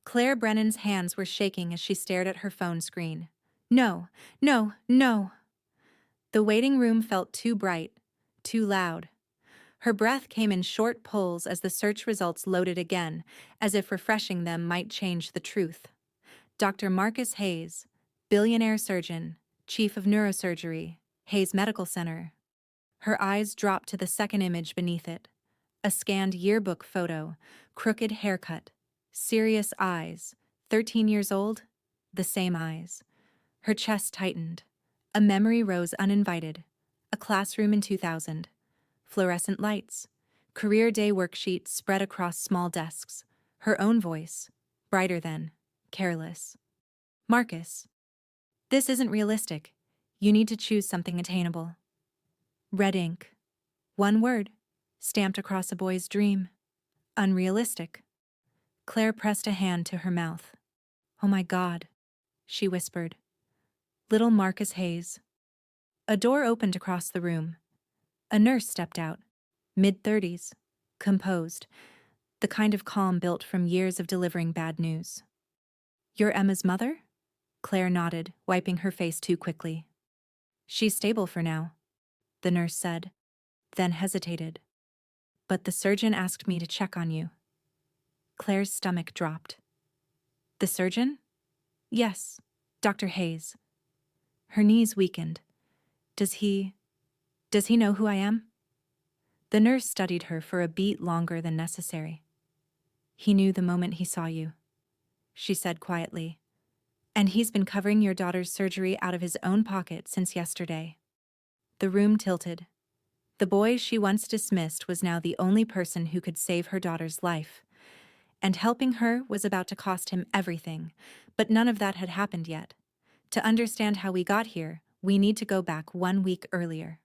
Claire Brennan's hands were shaking as she stared at her phone screen. No, no, no. The waiting room felt too bright, too loud. Her breath came in short pulls as the search results loaded again, as if refreshing them might change the truth. Dr. Marcus Hayes, billionaire surgeon, chief of neurosurgery, Hayes Medical Center. Her eyes dropped to the second image beneath it. A scanned yearbook photo, crooked haircut, serious eyes, 13 years old, the same eyes. Her chest tightened. A memory rose uninvited. A classroom in 2000. Fluorescent lights. Career day worksheets spread across small desks. Her own voice. Brighter than. Careless. Marcus. This isn't realistic. You need to choose something attainable. Red ink. One word. Stamped across a boy's dream. Unrealistic. Claire pressed a hand to her mouth. Oh my God, she whispered. Little Marcus Hayes. A door opened across the room. A nurse stepped out, mid-30s, composed, the kind of calm built from years of delivering bad news. You're Emma's mother? Claire nodded, wiping her face too quickly. She's stable for now, the nurse said, then hesitated. But the surgeon asked me to check on you. Claire's stomach dropped. The surgeon? Yes, Dr. Hayes. Her knees weakened. Does he know who I am? The nurse studied her for a beat longer than necessary. He knew the moment he saw you, she said quietly. And he's been covering your daughter's surgery out of his own pocket since yesterday. The room tilted. The boy she once dismissed was now the only person who could save her daughter's life. And helping her was about to cost him everything, but none of that had happened yet. To understand how we got here, we need to go back 1 week earlier.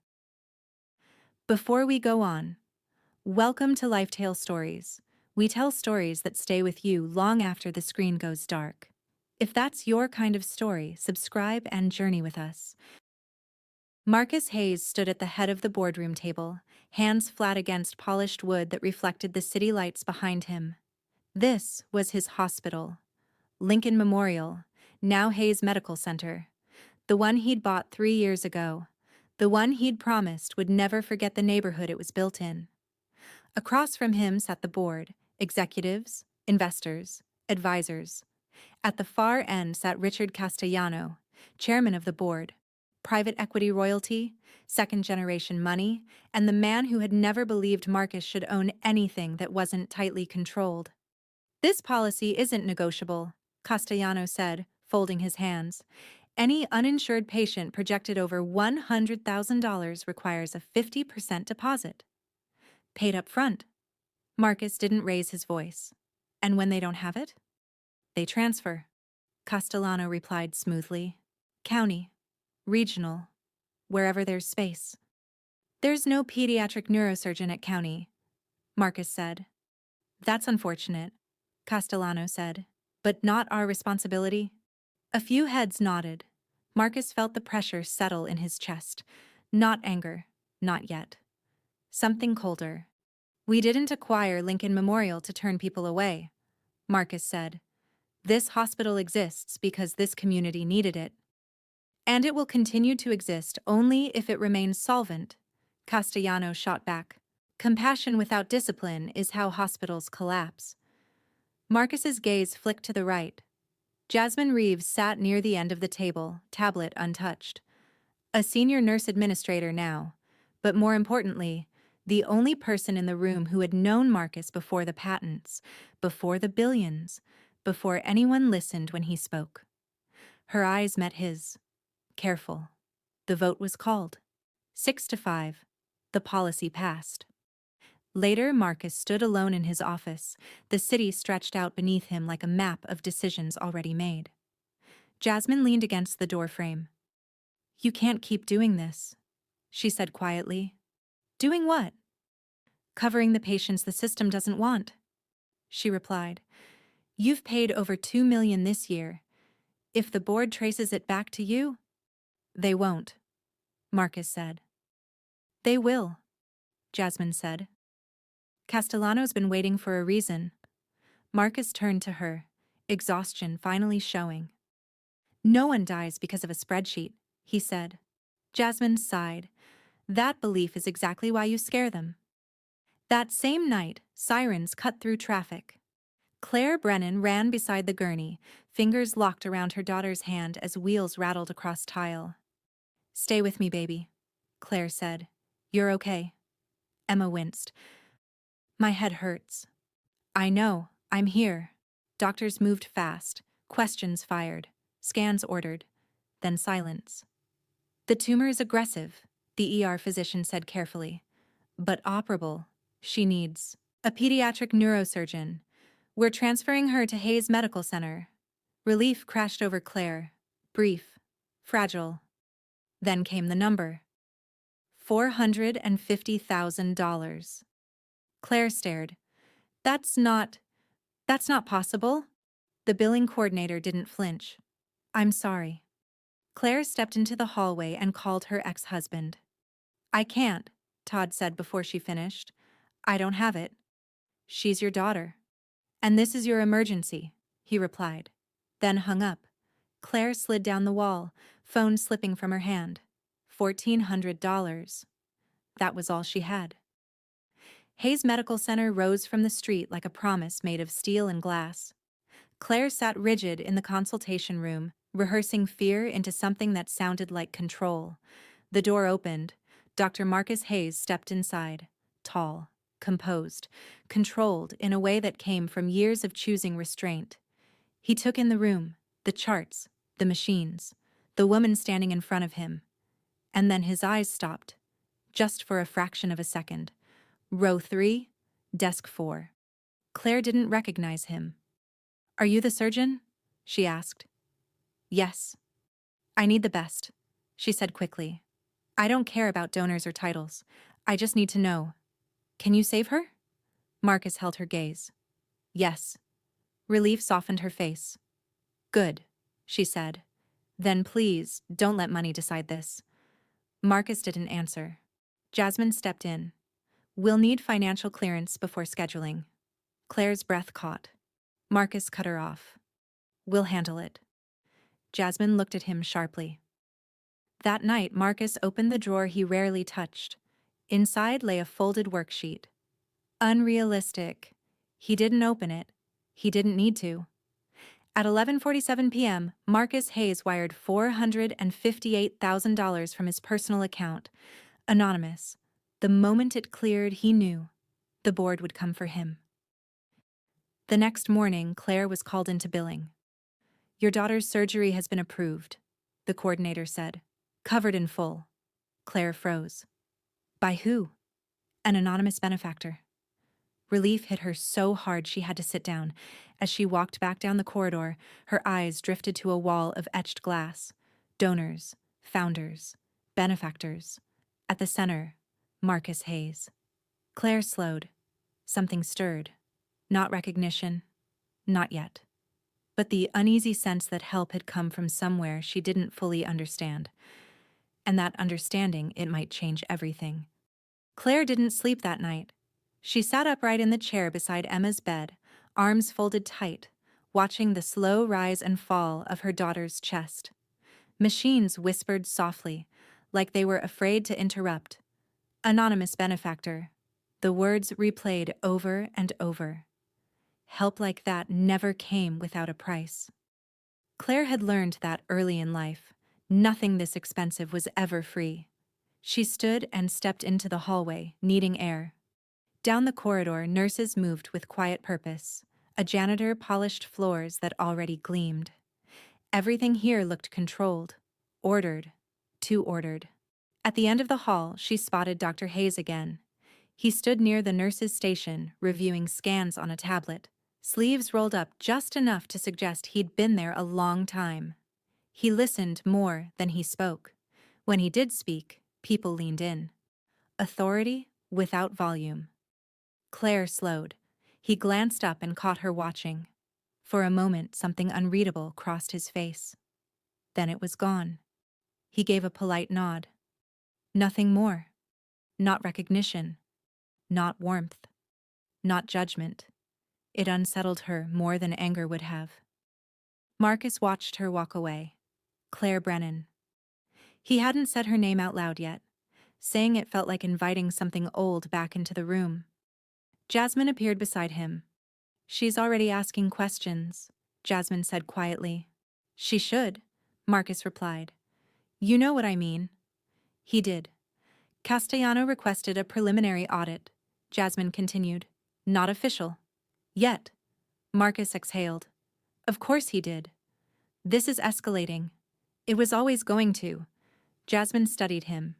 Before we go on, welcome to Lifetale Stories. We tell stories that stay with you long after the screen goes dark. If that's your kind of story, subscribe and journey with us. Marcus Hayes stood at the head of the boardroom table, hands flat against polished wood that reflected the city lights behind him. This was his hospital. Lincoln Memorial, now Hayes Medical Center. The one he'd bought 3 years ago. The one he'd promised would never forget the neighborhood it was built in. Across from him sat the board, executives, investors, advisors. At the far end sat Richard Castellano, chairman of the board, private equity royalty, second-generation money, and the man who had never believed Marcus should own anything that wasn't tightly controlled. This policy isn't negotiable, Castellano said, folding his hands. Any uninsured patient projected over $100,000 requires a 50% deposit. Paid up front. Marcus didn't raise his voice. And when they don't have it? They transfer. Castellano replied smoothly. County. Regional. Wherever there's space. There's no pediatric neurosurgeon at County, Marcus said. That's unfortunate, Castellano said. But not our responsibility. A few heads nodded. Marcus felt the pressure settle in his chest. Not anger. Not yet. Something colder. We didn't acquire Lincoln Memorial to turn people away, Marcus said. This hospital exists because this community needed it. And it will continue to exist only if it remains solvent, Castellano shot back. Compassion without discipline is how hospitals collapse. Marcus's gaze flicked to the right. Jasmine Reeves sat near the end of the table, tablet untouched. A senior nurse administrator now, but more importantly, the only person in the room who had known Marcus before the patents, before the billions, before anyone listened when he spoke. Her eyes met his. Careful. The vote was called. 6-5. The policy passed. Later, Marcus stood alone in his office, the city stretched out beneath him like a map of decisions already made. Jasmine leaned against the doorframe. You can't keep doing this, she said quietly. Doing what? Covering the patients the system doesn't want, she replied. You've paid over $2 million this year. If the board traces it back to you, they won't, Marcus said. They will, Jasmine said. Castellano's been waiting for a reason. Marcus turned to her, exhaustion finally showing. No one dies because of a spreadsheet, he said. Jasmine sighed. That belief is exactly why you scare them. That same night, sirens cut through traffic. Claire Brennan ran beside the gurney, fingers locked around her daughter's hand as wheels rattled across tile. "Stay with me, baby," Claire said. "You're okay." Emma winced. "My head hurts." "I know, I'm here." Doctors moved fast, questions fired, scans ordered, then silence. "The tumor is aggressive," the ER physician said carefully. "But operable. She needs a pediatric neurosurgeon. We're transferring her to Hayes Medical Center." Relief crashed over Claire. Brief. Fragile. Then came the number. $450,000. Claire stared. That's not possible." The billing coordinator didn't flinch. "I'm sorry." Claire stepped into the hallway and called her ex-husband. "I can't," Todd said before she finished. "I don't have it." "She's your daughter. And this is your emergency," he replied. Then hung up. Claire slid down the wall, phone slipping from her hand. $1,400. That was all she had. Hayes Medical Center rose from the street like a promise made of steel and glass. Claire sat rigid in the consultation room, rehearsing fear into something that sounded like control. The door opened. Dr. Marcus Hayes stepped inside, tall, composed, controlled in a way that came from years of choosing restraint. He took in the room, the charts, the machines, the woman standing in front of him. And then his eyes stopped, just for a fraction of a second. Row 3, desk 4. Claire didn't recognize him. "Are you the surgeon?" she asked. "Yes." "I need the best," she said quickly. "I don't care about donors or titles. I just need to know. Can you save her?" Marcus held her gaze. "Yes." Relief softened her face. "Good," she said. "Then please, don't let money decide this." Marcus didn't answer. Jasmine stepped in. "We'll need financial clearance before scheduling." Claire's breath caught. Marcus cut her off. "We'll handle it." Jasmine looked at him sharply. That night, Marcus opened the drawer he rarely touched. Inside lay a folded worksheet. Unrealistic. He didn't open it. He didn't need to. At 11:47 p.m., Marcus Hayes wired $458,000 from his personal account. Anonymous. The moment it cleared, he knew. The board would come for him. The next morning, Claire was called into billing. "Your daughter's surgery has been approved," the coordinator said. "Covered in full." Claire froze. "By who?" "An anonymous benefactor." Relief hit her so hard she had to sit down. As she walked back down the corridor, her eyes drifted to a wall of etched glass. Donors, founders, benefactors. At the center, Marcus Hayes. Claire slowed. Something stirred. Not recognition. Not yet. But the uneasy sense that help had come from somewhere she didn't fully understand. And that understanding, it might change everything. Claire didn't sleep that night. She sat upright in the chair beside Emma's bed, arms folded tight, watching the slow rise and fall of her daughter's chest. Machines whispered softly, like they were afraid to interrupt. "Anonymous benefactor." The words replayed over and over. Help like that never came without a price. Claire had learned that early in life. Nothing this expensive was ever free. She stood and stepped into the hallway, needing air. Down the corridor, nurses moved with quiet purpose. A janitor polished floors that already gleamed. Everything here looked controlled, ordered, too ordered. At the end of the hall, she spotted Dr. Hayes again. He stood near the nurse's station, reviewing scans on a tablet. Sleeves rolled up just enough to suggest he'd been there a long time. He listened more than he spoke. When he did speak, people leaned in. Authority without volume. Claire slowed. He glanced up and caught her watching. For a moment, something unreadable crossed his face. Then it was gone. He gave a polite nod. Nothing more. Not recognition. Not warmth. Not judgment. It unsettled her more than anger would have. Marcus watched her walk away. Claire Brennan. He hadn't said her name out loud yet. Saying it felt like inviting something old back into the room. Jasmine appeared beside him. She's already asking questions, Jasmine said quietly. She should, Marcus replied. You know what I mean. He did. Castellano requested a preliminary audit, Jasmine continued. Not official. Yet. Marcus exhaled. Of course he did. This is escalating. It was always going to. Jasmine studied him.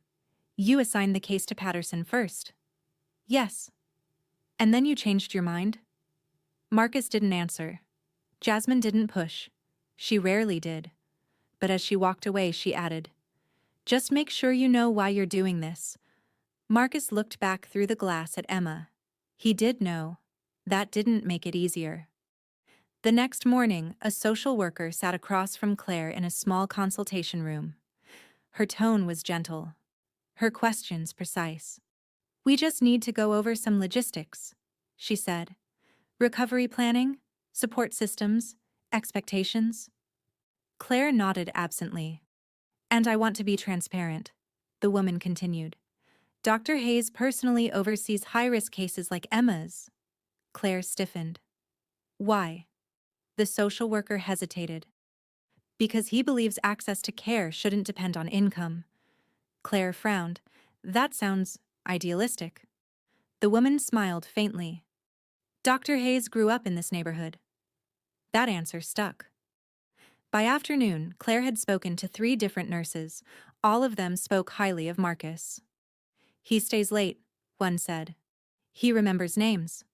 You assigned the case to Patterson first. Yes. And then you changed your mind? Marcus didn't answer. Jasmine didn't push. She rarely did. But as she walked away, she added, just make sure you know why you're doing this. Marcus looked back through the glass at Emma. He did know. That didn't make it easier. The next morning, a social worker sat across from Claire in a small consultation room. Her tone was gentle. Her questions precise. We just need to go over some logistics, she said. Recovery planning, support systems, expectations. Claire nodded absently. And I want to be transparent, the woman continued. Dr. Hayes personally oversees high-risk cases like Emma's. Claire stiffened. Why? The social worker hesitated. Because he believes access to care shouldn't depend on income. Claire frowned. That sounds idealistic. The woman smiled faintly. Dr. Hayes grew up in this neighborhood. That answer stuck. By afternoon, Claire had spoken to 3 different nurses. All of them spoke highly of Marcus. He stays late, one said. He remembers names,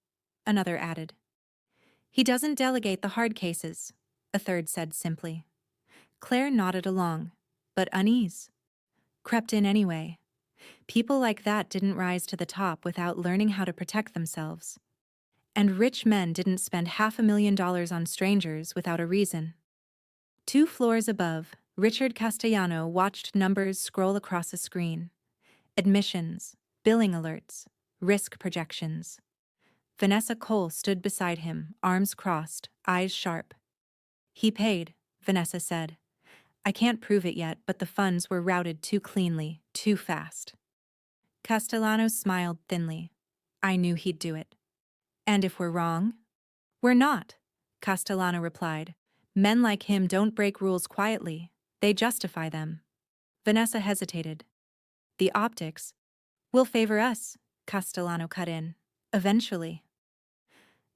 another added. He doesn't delegate the hard cases, a third said simply. Claire nodded along, but unease crept in anyway. People like that didn't rise to the top without learning how to protect themselves. And rich men didn't spend $500,000 on strangers without a reason. 2 floors above, Richard Castellano watched numbers scroll across a screen. Admissions, billing alerts, risk projections. Vanessa Cole stood beside him, arms crossed, eyes sharp. He paid, Vanessa said. I can't prove it yet, but the funds were routed too cleanly, too fast. Castellano smiled thinly. I knew he'd do it. And if we're wrong? We're not, Castellano replied. Men like him don't break rules quietly. They justify them. Vanessa hesitated. The optics will favor us, Castellano cut in. Eventually.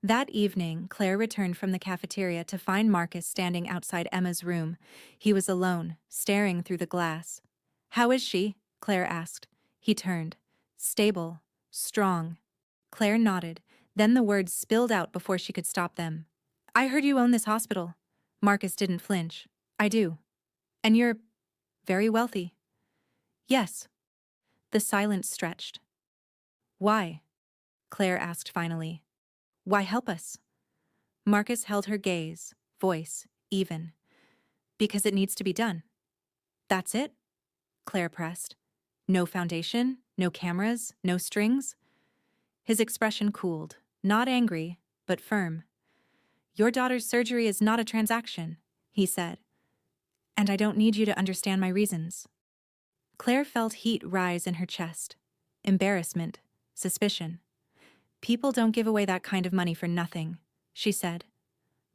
That evening, Claire returned from the cafeteria to find Marcus standing outside Emma's room. He was alone, staring through the glass. How is she? Claire asked. He turned. Stable. Strong. Claire nodded. Then the words spilled out before she could stop them. I heard you own this hospital. Marcus didn't flinch. I do. And you're very wealthy. Yes. The silence stretched. Why? Claire asked finally. Why help us? Marcus held her gaze, voice even. Because it needs to be done. That's it? Claire pressed. No foundation, no cameras, no strings? His expression cooled, not angry, but firm. Your daughter's surgery is not a transaction, he said. And I don't need you to understand my reasons. Claire felt heat rise in her chest. Embarrassment, suspicion. People don't give away that kind of money for nothing, she said.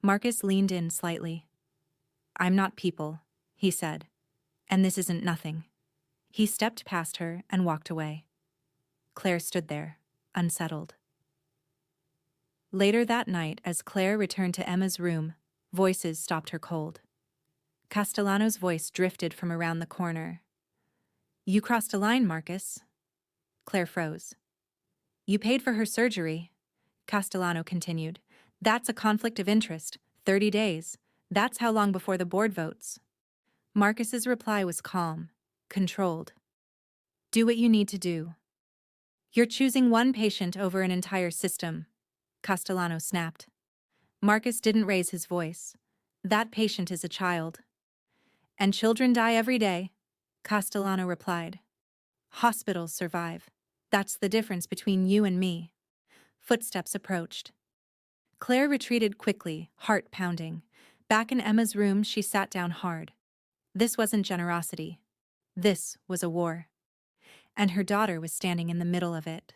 Marcus leaned in slightly. I'm not people, he said. And this isn't nothing. He stepped past her and walked away. Claire stood there, unsettled. Later that night, as Claire returned to Emma's room, voices stopped her cold. Castellano's voice drifted from around the corner. You crossed a line, Marcus. Claire froze. You paid for her surgery, Castellano continued. That's a conflict of interest. 30 days. That's how long before the board votes. Marcus's reply was calm, controlled. Do what you need to do. You're choosing one patient over an entire system, Castellano snapped. Marcus didn't raise his voice. That patient is a child. And children die every day, Castellano replied. Hospitals survive. That's the difference between you and me. Footsteps approached. Claire retreated quickly, heart pounding. Back in Emma's room, she sat down hard. This wasn't generosity. This was a war. And her daughter was standing in the middle of it.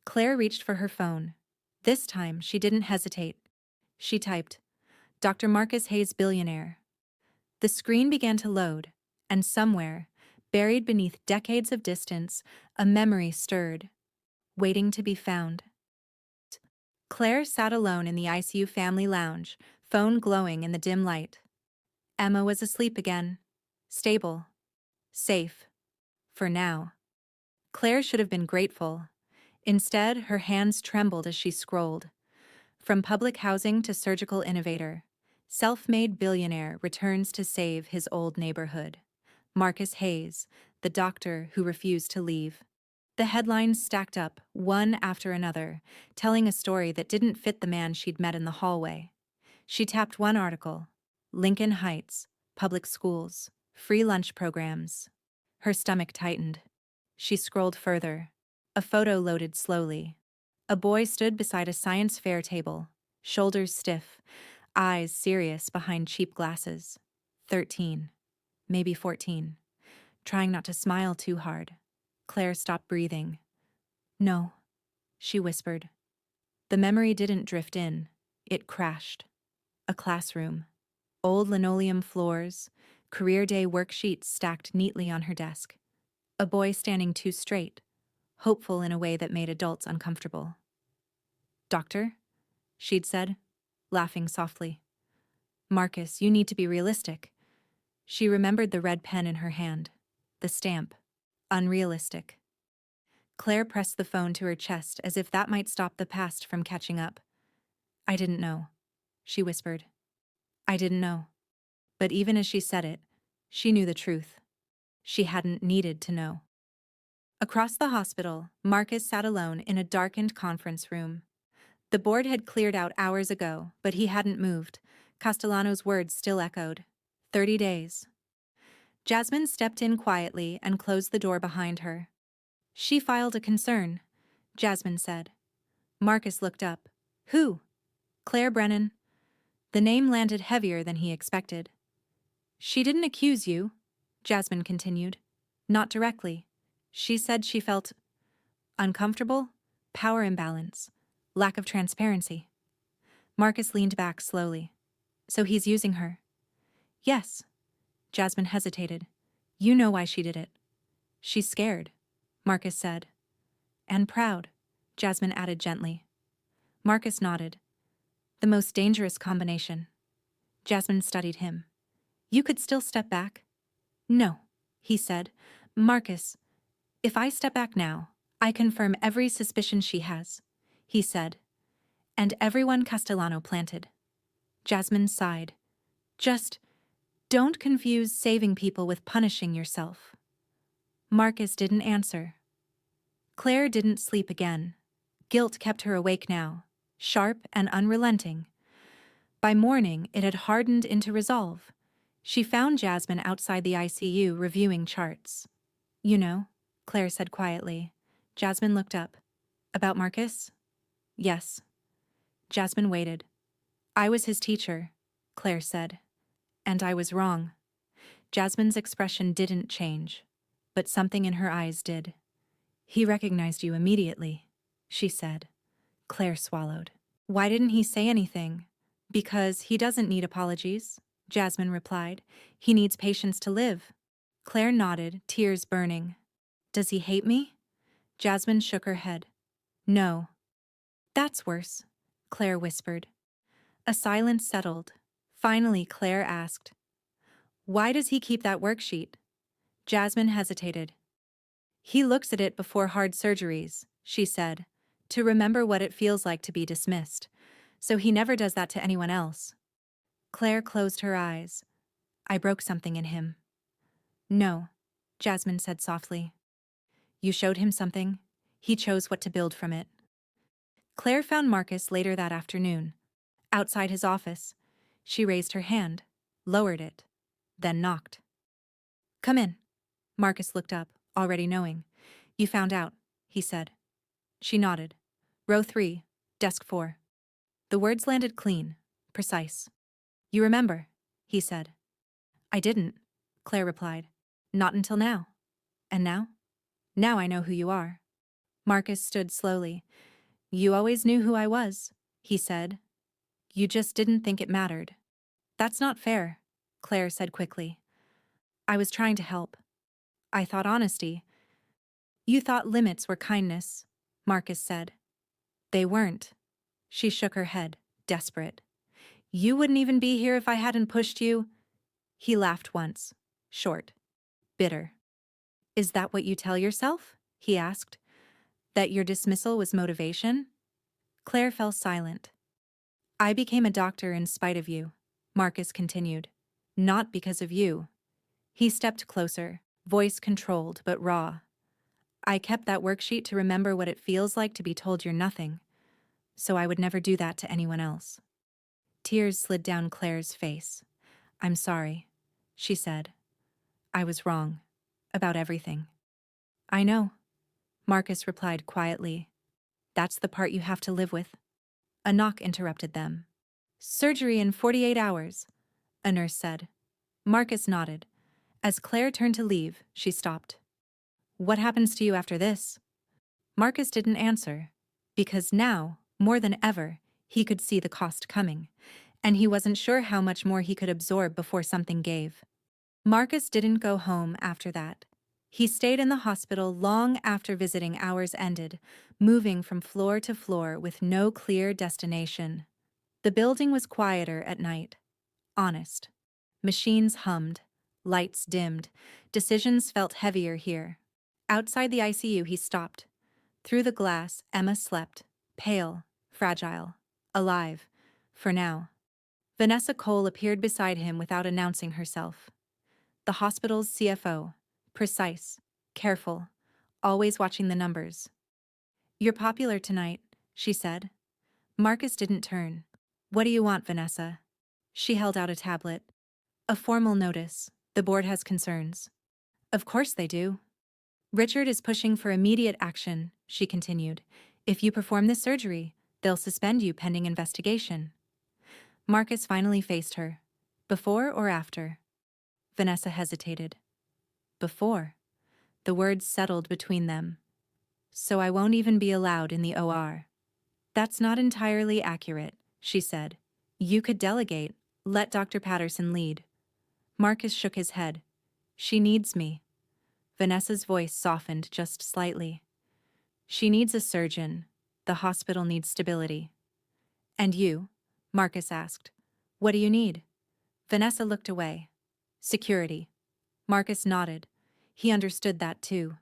Claire reached for her phone. This time, she didn't hesitate. She typed, "Dr. Marcus Hayes, Billionaire." The screen began to load, and somewhere, buried beneath decades of distance, a memory stirred, waiting to be found. Claire sat alone in the ICU family lounge, phone glowing in the dim light. Emma was asleep again. Stable. Safe. For now. Claire should have been grateful. Instead, her hands trembled as she scrolled. From public housing to surgical innovator, self-made billionaire returns to save his old neighborhood. Marcus Hayes, the doctor who refused to leave. The headlines stacked up, one after another, telling a story that didn't fit the man she'd met in the hallway. She tapped one article. Lincoln Heights, public schools, free lunch programs. Her stomach tightened. She scrolled further. A photo loaded slowly. A boy stood beside a science fair table, shoulders stiff, eyes serious behind cheap glasses. 13, maybe 14. Trying not to smile too hard. Claire stopped breathing. "No," she whispered. The memory didn't drift in. It crashed. A classroom. Old linoleum floors, career day worksheets stacked neatly on her desk. A boy standing too straight, hopeful in a way that made adults uncomfortable. "Doctor?" she'd said, laughing softly. "Marcus, you need to be realistic." She remembered the red pen in her hand. The stamp. Unrealistic. Claire pressed the phone to her chest as if that might stop the past from catching up. "I didn't know," she whispered. "I didn't know." But even as she said it, she knew the truth. She hadn't needed to know. Across the hospital, Marcus sat alone in a darkened conference room. The board had cleared out hours ago, but he hadn't moved. Castellano's words still echoed. 30 days. Jasmine stepped in quietly and closed the door behind her. "She filed a concern," Jasmine said. Marcus looked up. "Who?" "Claire Brennan." The name landed heavier than he expected. "She didn't accuse you," Jasmine continued. "Not directly. She said she felt uncomfortable, power imbalance, lack of transparency." Marcus leaned back slowly. "So he's using her?" "Yes." Jasmine hesitated. "You know why she did it." "She's scared," Marcus said. "And proud," Jasmine added gently. Marcus nodded. "The most dangerous combination." Jasmine studied him. "You could still step back?" "No," he said. "Marcus, if I step back now, I confirm every suspicion she has," he said. "And everyone Castellano planted." Jasmine sighed. "Just don't confuse saving people with punishing yourself." Marcus didn't answer. Claire didn't sleep again. Guilt kept her awake now, sharp and unrelenting. By morning, it had hardened into resolve. She found Jasmine outside the ICU reviewing charts. "You know," Claire said quietly. Jasmine looked up. "About Marcus?" "Yes." Jasmine waited. "I was his teacher," Claire said. "And I was wrong." Jasmine's expression didn't change, but something in her eyes did. "He recognized you immediately," she said. Claire swallowed. "Why didn't he say anything?" "Because he doesn't need apologies," Jasmine replied. "He needs patience to live." Claire nodded, tears burning. "Does he hate me?" Jasmine shook her head. "No." "That's worse," Claire whispered. A silence settled. Finally, Claire asked, "Why does he keep that worksheet?" Jasmine hesitated. "He looks at it before hard surgeries," she said, "to remember what it feels like to be dismissed. So he never does that to anyone else." Claire closed her eyes. "I broke something in him." "No," Jasmine said softly. "You showed him something. He chose what to build from it." Claire found Marcus later that afternoon. Outside his office, she raised her hand, lowered it, then knocked. "Come in." Marcus looked up, already knowing. "You found out," he said. She nodded. "Row 3, desk 4. The words landed clean, precise. You remember, he said. I didn't, Claire replied. Not until now. And now? Now I know who you are. Marcus stood slowly. You always knew who I was, he said. You just didn't think it mattered. That's not fair, Claire said quickly. I was trying to help. I thought honesty. You thought limits were kindness, Marcus said. They weren't. She shook her head, desperate. You wouldn't even be here if I hadn't pushed you. He laughed once, short, bitter. Is that what you tell yourself? He asked. That your dismissal was motivation? Claire fell silent. I became a doctor in spite of you, Marcus continued. Not because of you. He stepped closer, voice controlled but raw. I kept that worksheet to remember what it feels like to be told you're nothing, so I would never do that to anyone else. Tears slid down Claire's face. I'm sorry, she said. I was wrong. About everything. I know, Marcus replied quietly. That's the part you have to live with. A knock interrupted them. Surgery in 48 hours, a nurse said. Marcus nodded. As Claire turned to leave, she stopped. What happens to you after this? Marcus didn't answer, because now, more than ever, he could see the cost coming, and he wasn't sure how much more he could absorb before something gave. Marcus didn't go home after that. He stayed in the hospital long after visiting hours ended, moving from floor to floor with no clear destination. The building was quieter at night. Honest. Machines hummed. Lights dimmed. Decisions felt heavier here. Outside the ICU, he stopped. Through the glass, Emma slept. Pale, fragile, alive. For now. Vanessa Cole appeared beside him without announcing herself. The hospital's CFO. Precise, careful, always watching the numbers. You're popular tonight, she said. Marcus didn't turn. What do you want, Vanessa? She held out a tablet. A formal notice. The board has concerns. Of course they do. Richard is pushing for immediate action, she continued. If you perform this surgery, they'll suspend you pending investigation. Marcus finally faced her. Before or after? Vanessa hesitated. Before. The words settled between them. So I won't even be allowed in the OR. That's not entirely accurate, she said. You could delegate, let Dr. Patterson lead. Marcus shook his head. She needs me. Vanessa's voice softened just slightly. She needs a surgeon. The hospital needs stability. And you? Marcus asked. What do you need? Vanessa looked away. Security. Marcus nodded. He understood that too.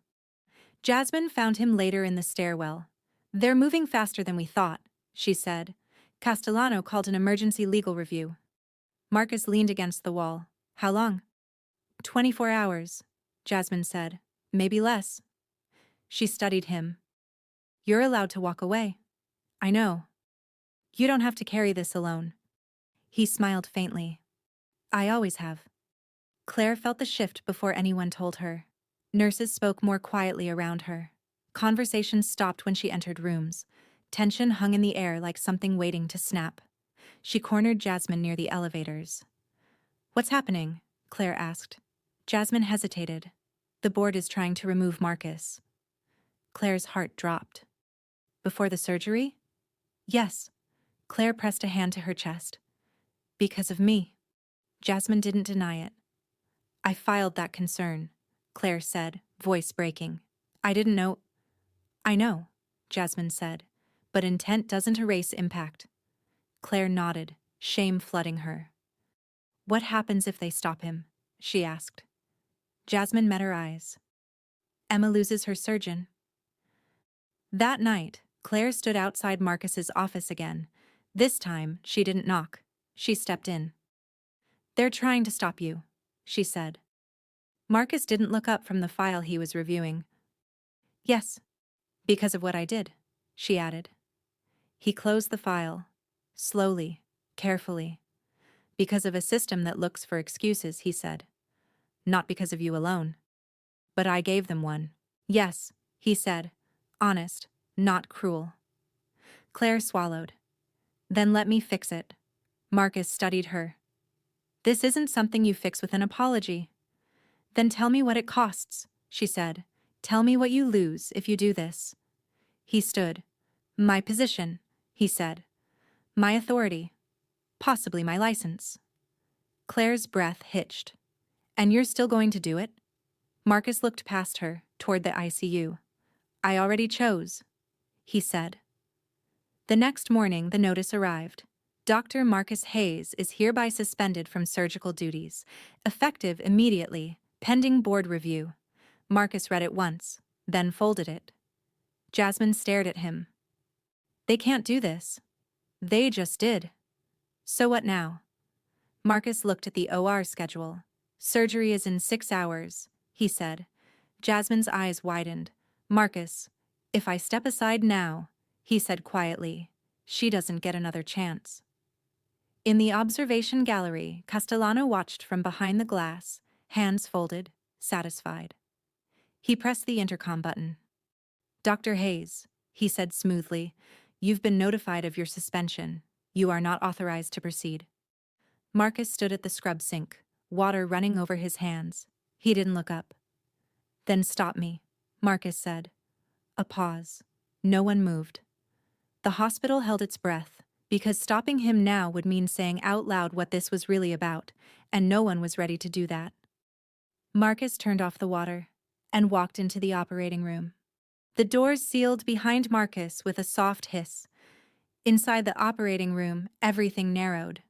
Jasmine found him later in the stairwell. They're moving faster than we thought, she said. Castellano called an emergency legal review. Marcus leaned against the wall. How long? 24 hours, Jasmine said. Maybe less. She studied him. You're allowed to walk away. I know. You don't have to carry this alone. He smiled faintly. I always have. Claire felt the shift before anyone told her. Nurses spoke more quietly around her. Conversations stopped when she entered rooms. Tension hung in the air like something waiting to snap. She cornered Jasmine near the elevators. What's happening? Claire asked. Jasmine hesitated. The board is trying to remove Marcus. Claire's heart dropped. Before the surgery? Yes. Claire pressed a hand to her chest. Because of me. Jasmine didn't deny it. I filed that concern, Claire said, voice breaking. I didn't know. I know, Jasmine said, but intent doesn't erase impact. Claire nodded, shame flooding her. What happens if they stop him? She asked. Jasmine met her eyes. Emma loses her surgeon. That night, Claire stood outside Marcus's office again. This time, she didn't knock. She stepped in. They're trying to stop you, she said. Marcus didn't look up from the file he was reviewing. Yes, because of what I did, she added. He closed the file, slowly, carefully. Because of a system that looks for excuses, he said. Not because of you alone. But I gave them one. Yes, he said. Honest, not cruel. Claire swallowed. Then let me fix it. Marcus studied her. This isn't something you fix with an apology. Then tell me what it costs, she said. Tell me what you lose if you do this. He stood. My position, he said. My authority. Possibly my license. Claire's breath hitched. And you're still going to do it? Marcus looked past her, toward the ICU. I already chose, he said. The next morning, the notice arrived. Dr. Marcus Hayes is hereby suspended from surgical duties, effective immediately, pending board review. Marcus read it once, then folded it. Jasmine stared at him. They can't do this. They just did. So what now? Marcus looked at the OR schedule. Surgery is in 6 hours, he said. Jasmine's eyes widened. Marcus, if I step aside now, he said quietly, she doesn't get another chance. In the observation gallery, Castellano watched from behind the glass, hands folded, satisfied. He pressed the intercom button. Dr. Hayes, he said smoothly, you've been notified of your suspension. You are not authorized to proceed. Marcus stood at the scrub sink, water running over his hands. He didn't look up. Then stop me, Marcus said. A pause. No one moved. The hospital held its breath, because stopping him now would mean saying out loud what this was really about, and no one was ready to do that. Marcus turned off the water and walked into the operating room. The doors sealed behind Marcus with a soft hiss. Inside the operating room, everything narrowed.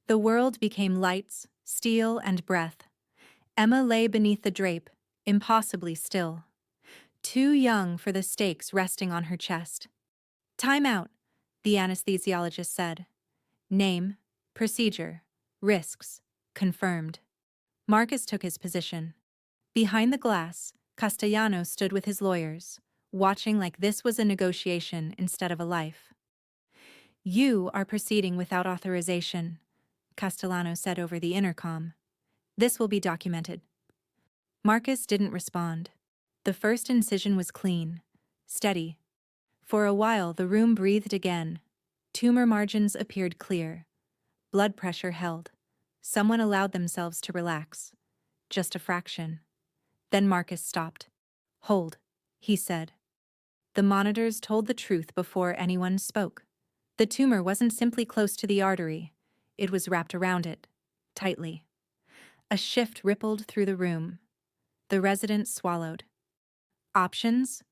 The world became lights, steel, and breath. Emma lay beneath the drape, impossibly still. Too young for the stakes resting on her chest. Time out, the anesthesiologist said. Name, procedure, risks, confirmed. Marcus took his position. Behind the glass, Castellano stood with his lawyers, watching like this was a negotiation instead of a life. You are proceeding without authorization, Castellano said over the intercom. This will be documented. Marcus didn't respond. The first incision was clean, steady. For a while the room breathed again. Tumor margins appeared clear. Blood pressure held. Someone allowed themselves to relax. Just a fraction. Then Marcus stopped. Hold, he said. The monitors told the truth before anyone spoke. The tumor wasn't simply close to the artery. It was wrapped around it, tightly. A shift rippled through the room. The resident swallowed. Options?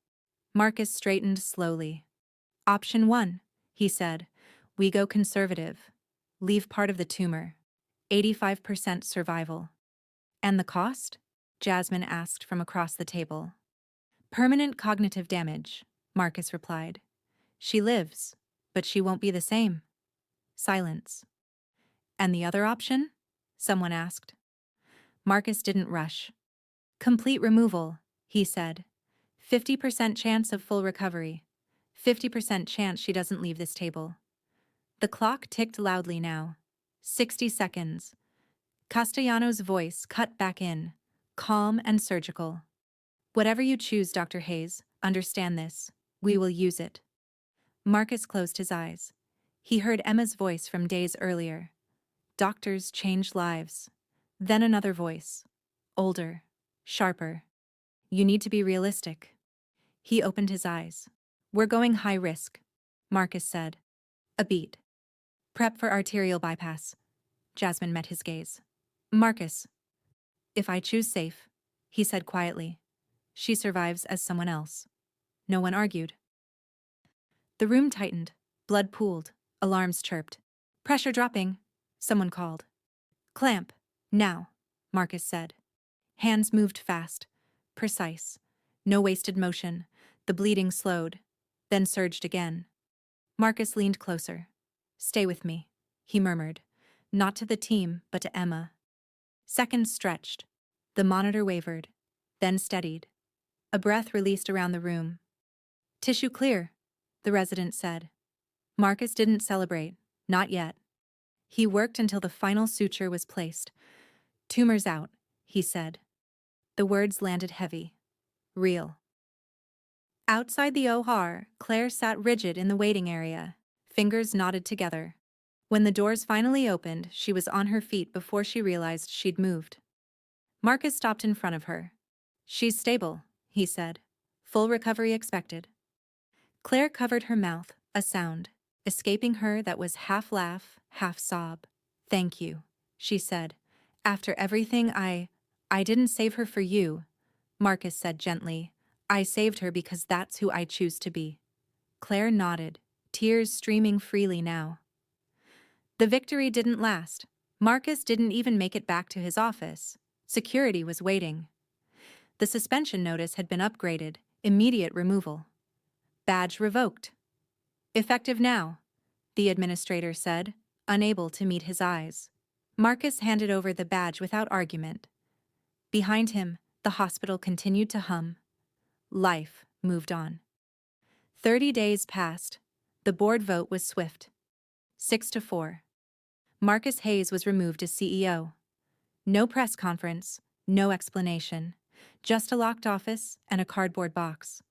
Marcus straightened slowly. Option 1, he said. We go conservative. Leave part of the tumor. 85% survival. And the cost? Jasmine asked from across the table. Permanent cognitive damage, Marcus replied. She lives, but she won't be the same. Silence. And the other option? Someone asked. Marcus didn't rush. Complete removal, he said. 50% chance of full recovery. 50% chance she doesn't leave this table. The clock ticked loudly now. 60 seconds. Castellano's voice cut back in, calm and surgical. Whatever you choose, Dr. Hayes, understand this. We will use it. Marcus closed his eyes. He heard Emma's voice from days earlier. Doctors change lives. Then another voice. Older. Sharper. You need to be realistic. He opened his eyes. We're going high risk, Marcus said. A beat. Prep for arterial bypass. Jasmine met his gaze. Marcus. If I choose safe, he said quietly. She survives as someone else. No one argued. The room tightened. Blood pooled. Alarms chirped. Pressure dropping, someone called. Clamp. Now, Marcus said. Hands moved fast. Precise. No wasted motion. The bleeding slowed, then surged again. Marcus leaned closer. Stay with me, he murmured, not to the team, but to Emma. Seconds stretched. The monitor wavered, then steadied. A breath released around the room. Tissue clear, the resident said. Marcus didn't celebrate, not yet. He worked until the final suture was placed. Tumors out, he said. The words landed heavy. Real. Outside the OR, Claire sat rigid in the waiting area, fingers knotted together. When the doors finally opened, she was on her feet before she realized she'd moved. Marcus stopped in front of her. "She's stable," he said. "Full recovery expected." Claire covered her mouth, a sound escaping her that was half laugh, half sob. "Thank you," she said. "After everything I didn't save her for you," Marcus said gently. "I saved her because that's who I choose to be." Claire nodded, tears streaming freely now. The victory didn't last. Marcus didn't even make it back to his office. Security was waiting. The suspension notice had been upgraded, immediate removal. "Badge revoked. Effective now," the administrator said, unable to meet his eyes. Marcus handed over the badge without argument. Behind him, the hospital continued to hum. Life moved on. 30 days passed. The board vote was swift. 6-4. Marcus Hayes was removed as CEO. No press conference, no explanation. Just a locked office and a cardboard box.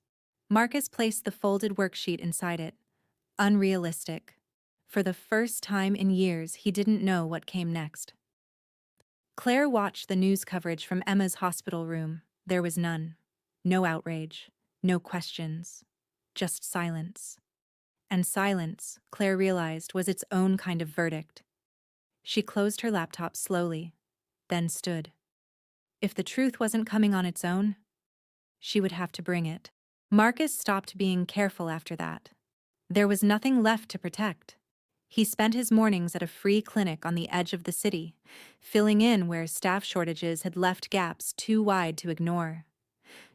Marcus placed the folded worksheet inside it. Unrealistic. For the first time in years, he didn't know what came next. Claire watched the news coverage from Emma's hospital room. There was none. No outrage. No questions. Just silence. And silence, Claire realized, was its own kind of verdict. She closed her laptop slowly, then stood. If the truth wasn't coming on its own, she would have to bring it. Marcus stopped being careful after that. There was nothing left to protect. He spent his mornings at a free clinic on the edge of the city, filling in where staff shortages had left gaps too wide to ignore.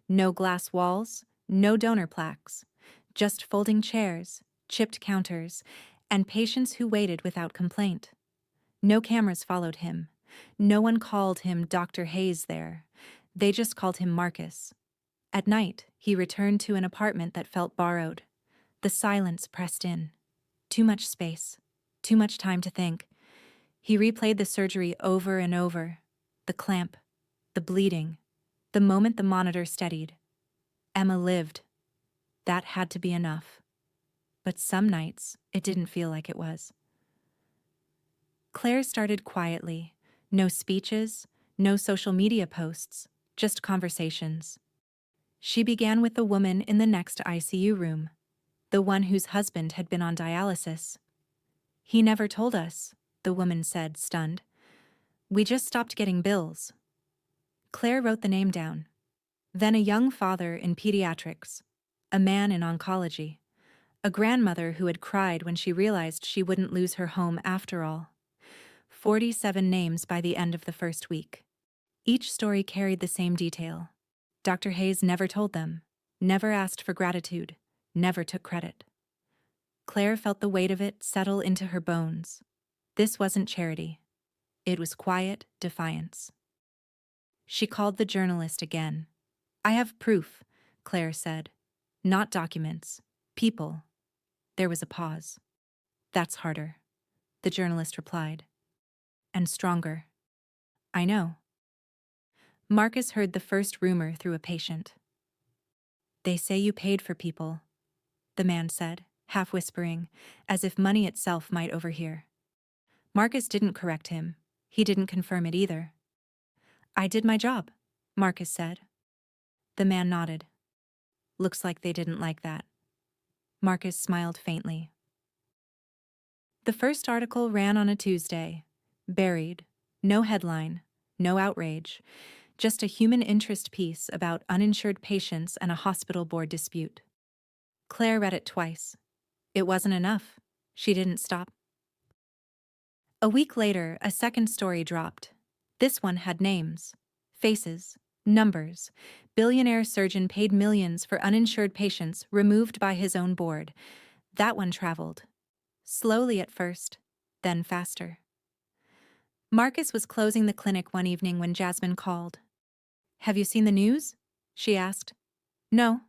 No glass walls, no donor plaques, just folding chairs, chipped counters, and patients who waited without complaint. No cameras followed him. No one called him Dr. Hayes there. They just called him Marcus. At night, he returned to an apartment that felt borrowed. The silence pressed in. Too much space. Too much time to think. He replayed the surgery over and over. The clamp. The bleeding. The moment the monitor steadied. Emma lived. That had to be enough. But some nights, it didn't feel like it was. Claire started quietly. No speeches, no social media posts, just conversations. She began with the woman in the next ICU room, the one whose husband had been on dialysis. "He never told us," the woman said, stunned. "We just stopped getting bills." Claire wrote the name down. Then a young father in pediatrics, a man in oncology, a grandmother who had cried when she realized she wouldn't lose her home after all. 47 names by the end of the first week. Each story carried the same detail. Dr. Hayes never told them, never asked for gratitude, never took credit. Claire felt the weight of it settle into her bones. This wasn't charity. It was quiet defiance. She called the journalist again. "I have proof," Claire said. "Not documents. People." There was a pause. "That's harder," the journalist replied. "And stronger." "I know." Marcus heard the first rumor through a patient. "They say you paid for people," the man said, half whispering, as if money itself might overhear. Marcus didn't correct him. He didn't confirm it either. "I did my job," Marcus said. The man nodded. "Looks like they didn't like that." Marcus smiled faintly. The first article ran on a Tuesday. Buried. No headline. No outrage. Just a human interest piece about uninsured patients and a hospital board dispute. Claire read it twice. It wasn't enough. She didn't stop. A week later, a second story dropped. This one had names, faces, numbers. Billionaire surgeon paid millions for uninsured patients removed by his own board. That one traveled. Slowly at first, then faster. Marcus was closing the clinic one evening when Jasmine called. "Have you seen the news?" she asked. "No."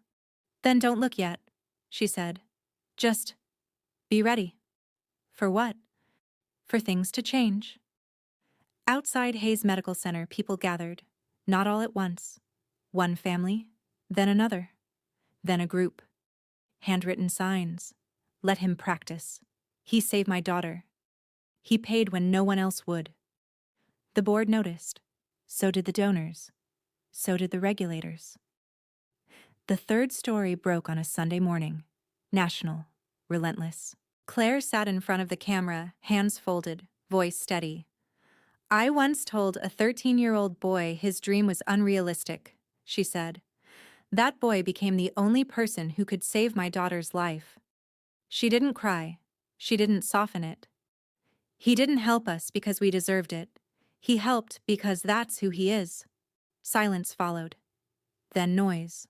"Then don't look yet," she said. "Just be ready." "For what?" "For things to change." Outside Hayes Medical Center, people gathered, not all at once. One family, then another, then a group. Handwritten signs. "Let him practice. He saved my daughter." He paid when no one else would. The board noticed. So did the donors. So did the regulators. The third story broke on a Sunday morning. National. Relentless. Claire sat in front of the camera, hands folded, voice steady. I once told a 13-year-old boy his dream was unrealistic, she said. That boy became the only person who could save my daughter's life. She didn't cry. She didn't soften it. He didn't help us because we deserved it. He helped because that's who he is. Silence followed. Then noise.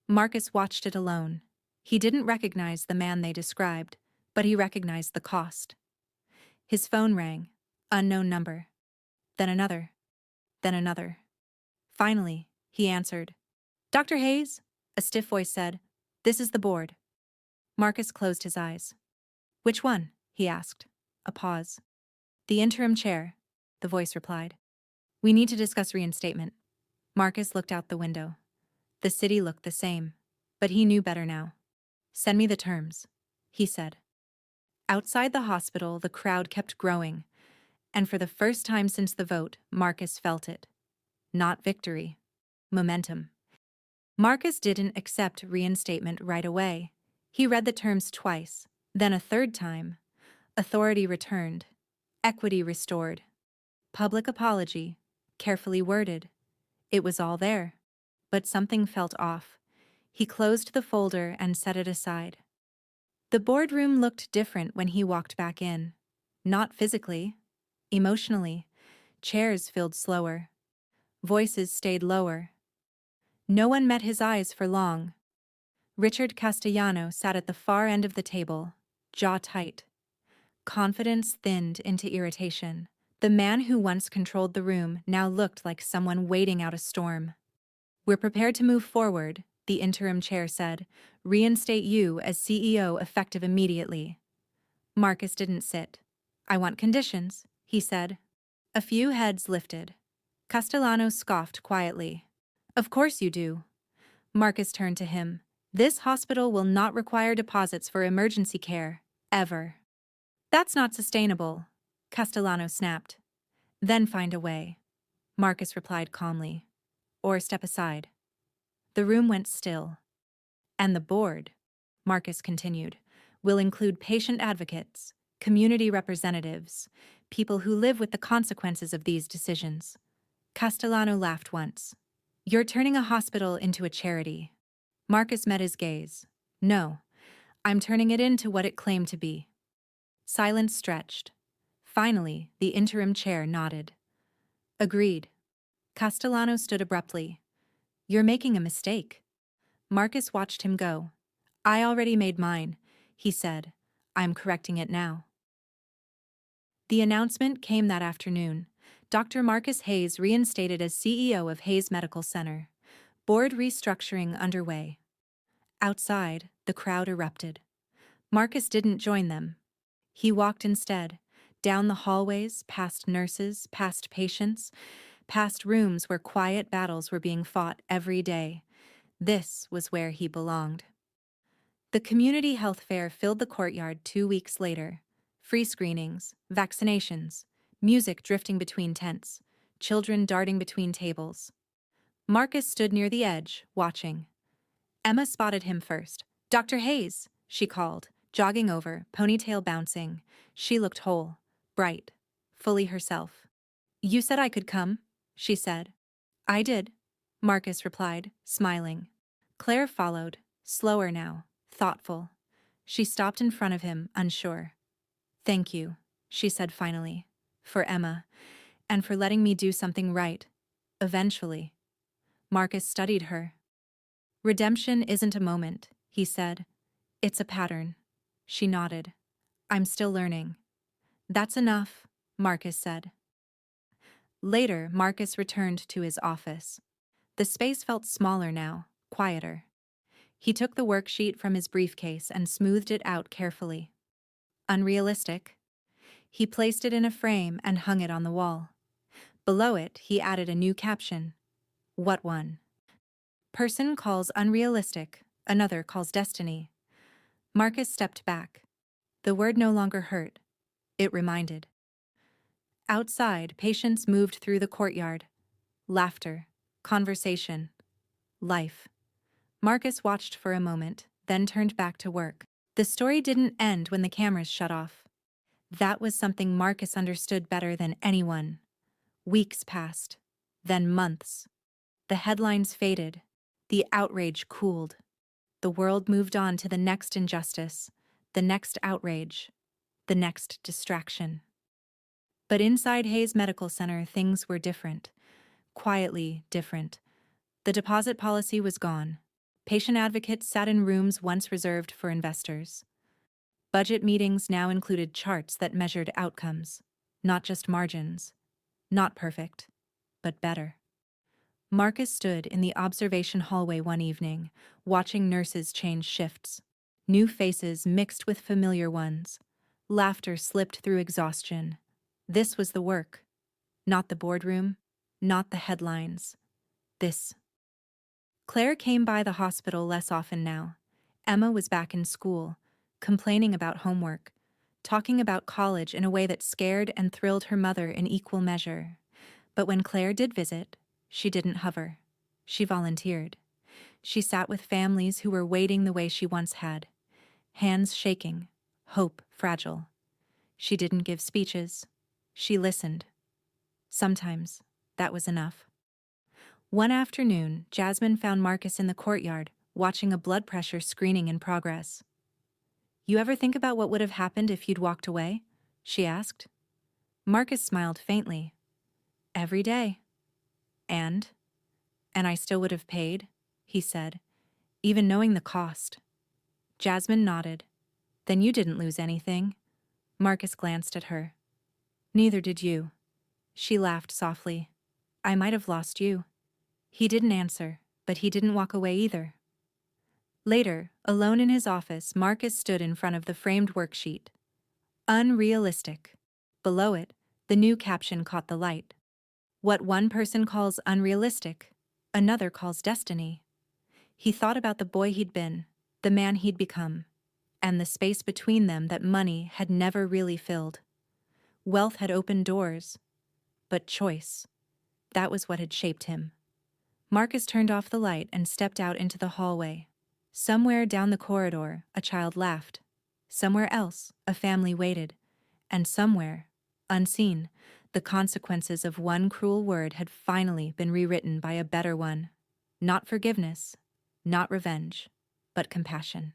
Marcus watched it alone. He didn't recognize the man they described, but he recognized the cost. His phone rang. Unknown number. Then another. Then another. Finally, he answered. Dr. Hayes, a stiff voice said, this is the board. Marcus closed his eyes. Which one? He asked. A pause. The interim chair, the voice replied. We need to discuss reinstatement. Marcus looked out the window. The city looked the same, but he knew better now. Send me the terms, he said. Outside the hospital, the crowd kept growing, and for the first time since the vote, Marcus felt it. Not victory. Momentum. Marcus didn't accept reinstatement right away. He read the terms twice, then a third time. Authority returned. Equity restored. Public apology. Carefully worded. It was all there. But something felt off. He closed the folder and set it aside. The boardroom looked different when he walked back in. Not physically. Emotionally. Chairs filled slower. Voices stayed lower. No one met his eyes for long. Richard Castellano sat at the far end of the table, jaw tight. Confidence thinned into irritation. The man who once controlled the room now looked like someone waiting out a storm. We're prepared to move forward, the interim chair said. Reinstate you as CEO effective immediately. Marcus didn't sit. I want conditions, he said. A few heads lifted. Castellano scoffed quietly. Of course you do. Marcus turned to him. This hospital will not require deposits for emergency care, ever. That's not sustainable, Castellano snapped. Then find a way, Marcus replied calmly. Or step aside. The room went still. And the board, Marcus continued, will include patient advocates, community representatives, people who live with the consequences of these decisions. Castellano laughed once. You're turning a hospital into a charity. Marcus met his gaze. No, I'm turning it into what it claimed to be. Silence stretched. Finally, the interim chair nodded. Agreed. Castellano stood abruptly. You're making a mistake. Marcus watched him go. I already made mine, he said. I'm correcting it now. The announcement came that afternoon. Dr. Marcus Hayes reinstated as CEO of Hayes Medical Center. Board restructuring underway. Outside, the crowd erupted. Marcus didn't join them. He walked instead, down the hallways, past nurses, past patients, past rooms where quiet battles were being fought every day. This was where he belonged. The community health fair filled the courtyard 2 weeks later. Free screenings, vaccinations, music drifting between tents, children darting between tables. Marcus stood near the edge, watching. Emma spotted him first. Dr. Hayes, she called, jogging over, ponytail bouncing. She looked whole, bright, fully herself. You said I could come, she said. I did, Marcus replied, smiling. Claire followed, slower now, thoughtful. She stopped in front of him, unsure. Thank you, she said finally, for Emma, and for letting me do something right, eventually. Marcus studied her. Redemption isn't a moment, he said. It's a pattern. She nodded. I'm still learning. That's enough, Marcus said. Later, Marcus returned to his office. The space felt smaller now, quieter. He took the worksheet from his briefcase and smoothed it out carefully. Unrealistic. He placed it in a frame and hung it on the wall. Below it, he added a new caption. What one? Person calls unrealistic, another calls destiny. Marcus stepped back. The word no longer hurt. it reminded. Outside, patients moved through the courtyard. Laughter, conversation, life. Marcus watched for a moment, then turned back to work. The story didn't end when the cameras shut off. That was something Marcus understood better than anyone. Weeks passed, then months. The headlines faded. The outrage cooled. The world moved on to the next injustice, the next outrage, the next distraction. But inside Hayes Medical Center, things were different. Quietly different. The deposit policy was gone. Patient advocates sat in rooms once reserved for investors. Budget meetings now included charts that measured outcomes, not just margins. Not perfect, but better. Marcus stood in the observation hallway one evening, watching nurses change shifts. New faces mixed with familiar ones. Laughter slipped through exhaustion. This was the work. Not the boardroom, not the headlines. This. Claire came by the hospital less often now. Emma was back in school, complaining about homework, talking about college in a way that scared and thrilled her mother in equal measure. But when Claire did visit, she didn't hover. She volunteered. She sat with families who were waiting the way she once had. Hands shaking, hope fragile. She didn't give speeches. She listened. Sometimes that was enough. One afternoon, Jasmine found Marcus in the courtyard, watching a blood pressure screening in progress. "You ever think about what would have happened if you'd walked away?" she asked. Marcus smiled faintly. "Every day." And I still would have paid," he said, "even knowing the cost." Jasmine nodded. "Then you didn't lose anything." Marcus glanced at her. "Neither did you." She laughed softly. "I might have lost you." He didn't answer, but he didn't walk away either. Later, alone in his office, Marcus stood in front of the framed worksheet. Unrealistic. Below it, the new caption caught the light. What one person calls unrealistic, another calls destiny. He thought about the boy he'd been, the man he'd become, and the space between them that money had never really filled. Wealth had opened doors, but choice, that was what had shaped him. Marcus turned off the light and stepped out into the hallway. Somewhere down the corridor, a child laughed. Somewhere else, a family waited. And somewhere, unseen, the consequences of one cruel word had finally been rewritten by a better one. Not forgiveness, not revenge, but compassion.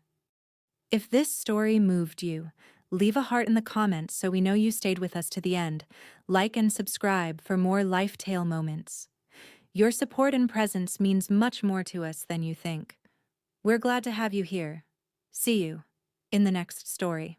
If this story moved you, leave a heart in the comments so we know you stayed with us to the end. Like and subscribe for more life tale moments. Your support and presence means much more to us than you think. We're glad to have you here. See you in the next story.